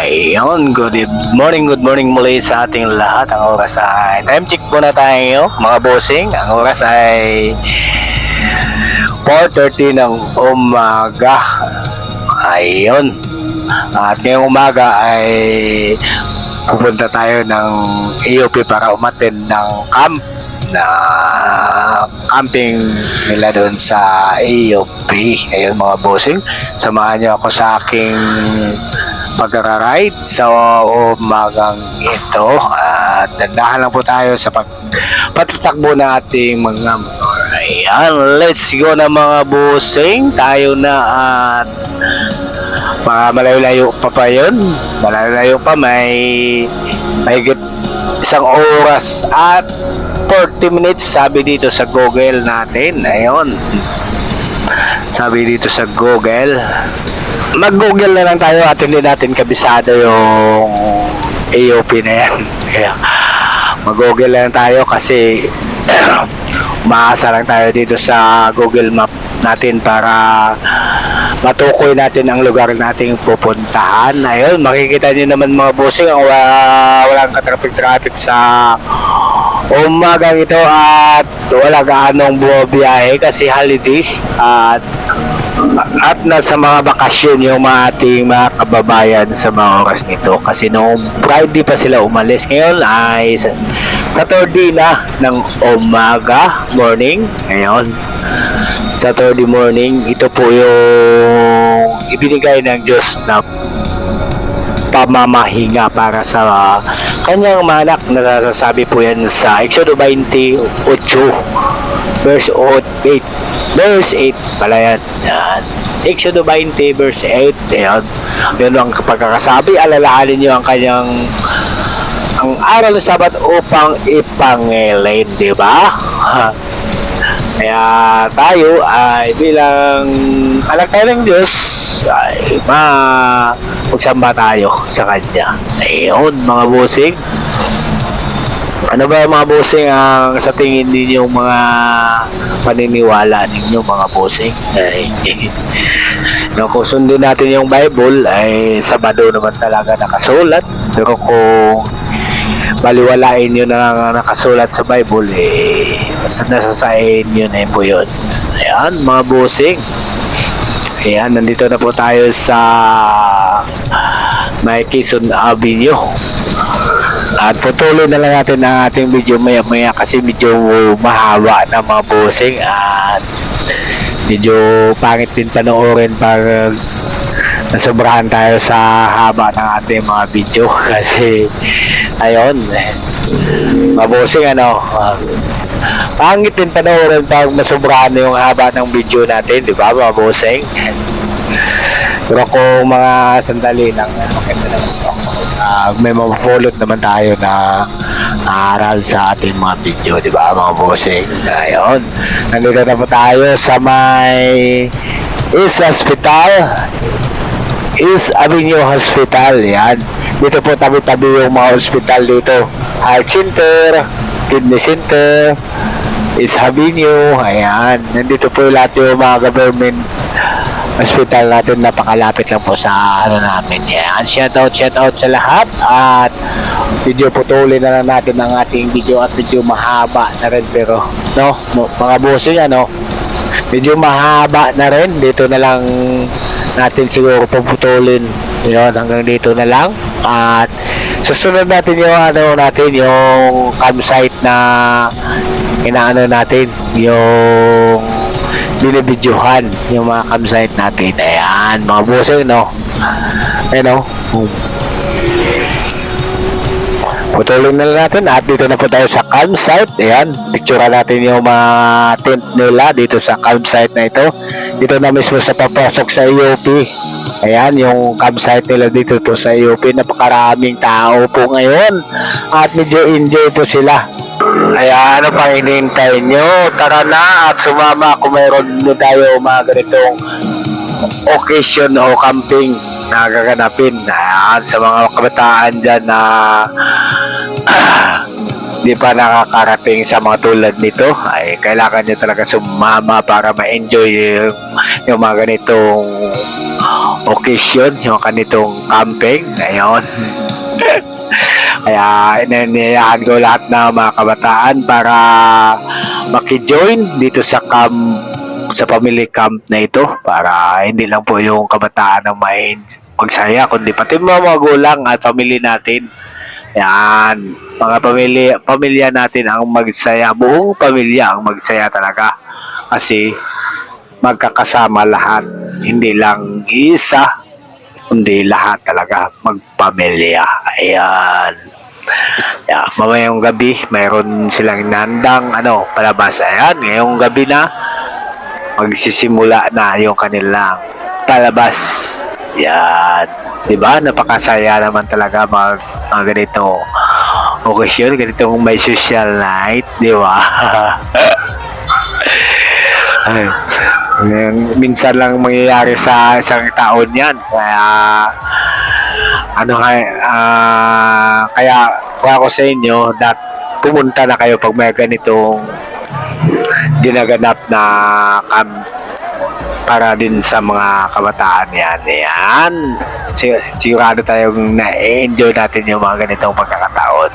Ayun, good morning muli sa ating lahat. Ang oras ay time check muna tayo mga bossing. Ang oras ay 4:30 ng umaga. Ayun. At ngayong umaga ay pupunta tayo ng AOP para umattend ng camp na camping nila doon sa AOP. Ayun mga bossing, samahan niyo ako sa aking pag-ride sa umagang ito at dandahan lang po tayo sa pagtatakbo ng ating mga motor. Ayan, let's go na mga bossing. Tayo na at malayo-layo pa yun. Malayo-layo pa, may higit isang oras at 40 minutes sabi dito sa Google natin. Ayun, sabi dito sa Google. Mag-Google na lang tayo at hindi natin kabisado yung AOP na yan. Kaya mag-Google na lang tayo kasi umaasa lang tayo dito sa Google Map natin para matukoy natin ang lugar nating pupuntahan. Ayun, makikita nyo naman mga bossing, walang ka-traffic sa umagang ito at wala gaanong bumabiyahe kasi holiday at nasa mga bakasyon yung ating mga kababayan sa mga oras nito kasi noong Friday pa sila umalis. Ngayon ay Saturday na ng umaga, morning. Ngayon Saturday morning, ito po yung ibinigay ng Diyos na pamamahinga para sa kanyang manak. Nasasabi po yan sa Exodo 28 verse 8 pala yan. Yan. Exodo 20 verse 8. Ayan. Yun ang pagkakasabi. Alalahanin nyo ang kanyang araw ng Sabat upang ipangilin, di ba? Kaya tayo ay bilang anak tayo ng Diyos ay magsamba tayo sa Kanya. Ayun mga bossing. Ano ba mga bossing ang sa tingin ninyo mga paniniwala ninyo mga bossing? Kung sundin natin yung Bible ay Sabado naman talaga nakasulat. Pero kung baliwalain yun na nakasulat sa Bible basta nasasain yun po yun. Ayan mga bossing. Ayan, nandito na po tayo sa May Quezon Avenue. At patuloy na lang natin ang ating video maya kasi medyo mahaba na mga bossing at medyo pangit din panoorin para nasobrahan tayo sa haba ng ating mga video kasi ayun mga bossing pangit din panoorin pag masobrahan na yung haba ng video natin, di ba mga bossing? Pero kung mga sandali lang maganda naman ito. May mapapulot naman tayo na aral sa ating mga video, di ba mga bossing? Ayun, nandito na po tayo sa may East Avenue Hospital. Yan, dito po tabi-tabi yung mga hospital dito. Heart Center, Kidney Center, East Avenue. Ayan, nandito po lahat yung mga government hospital natin, napakalapit lang po sa namin. Yan, shout out sa lahat at video putulin na lang natin ang ating video at medyo mahaba na rin pero mga bossing medyo mahaba na rin. Dito na lang natin siguro puputulin yun, hanggang dito na lang at susunod natin yung yung campsite na inaano natin yung binibidyohan yung mga campsite natin. Ayan mga bossing putulin na lang natin at dito na po tayo sa campsite. Ayan, picturean natin yung mga tent nila dito sa campsite na ito. Dito na mismo sa papasok sa AOP. Ayan yung campsite nila dito po sa AOP. Napakaraming tao po ngayon at medyo enjoy po sila. Kaya ano pang hinihintay nyo? Tara na at sumama kung mayroon nyo tayo mga ganitong occasion o camping na gaganapin. Ayan, sa mga kabataan dyan na di pa nakakarating sa mga tulad nito ay kailangan nyo talaga sumama para ma-enjoy yung mga ganitong occasion, yung kanitong camping. Ngayon. Kaya inaniyahan ko lahat ng mga kabataan para maki-join dito sa family camp na ito para hindi lang po yung kabataan ang magsaya kundi pati mga magulang at family natin. Yan, mga pamilya natin ang magsaya, buong pamilya ang magsaya talaga kasi magkakasama lahat, hindi lang isa kundi lahat talaga magpamilya. Ayan. Yeah, mamayang gabi, mayroon silang inandang palabas. Ayan, ngayong gabi na magsisimula na yung kanilang palabas. Yan. 'Di ba? Napakasaya naman talaga mga ganito okasyon, ganitong may social night, 'di ba? Ay, minsan lang mangyayari sa isang taon 'yan. Kaya kung ako sa inyo, pumunta na kayo pag may ganitong ginaganap na camp para din sa mga kabataan yan. Ayan. Sigurado tayong na-enjoy natin yung mga ganitong pagkakataon.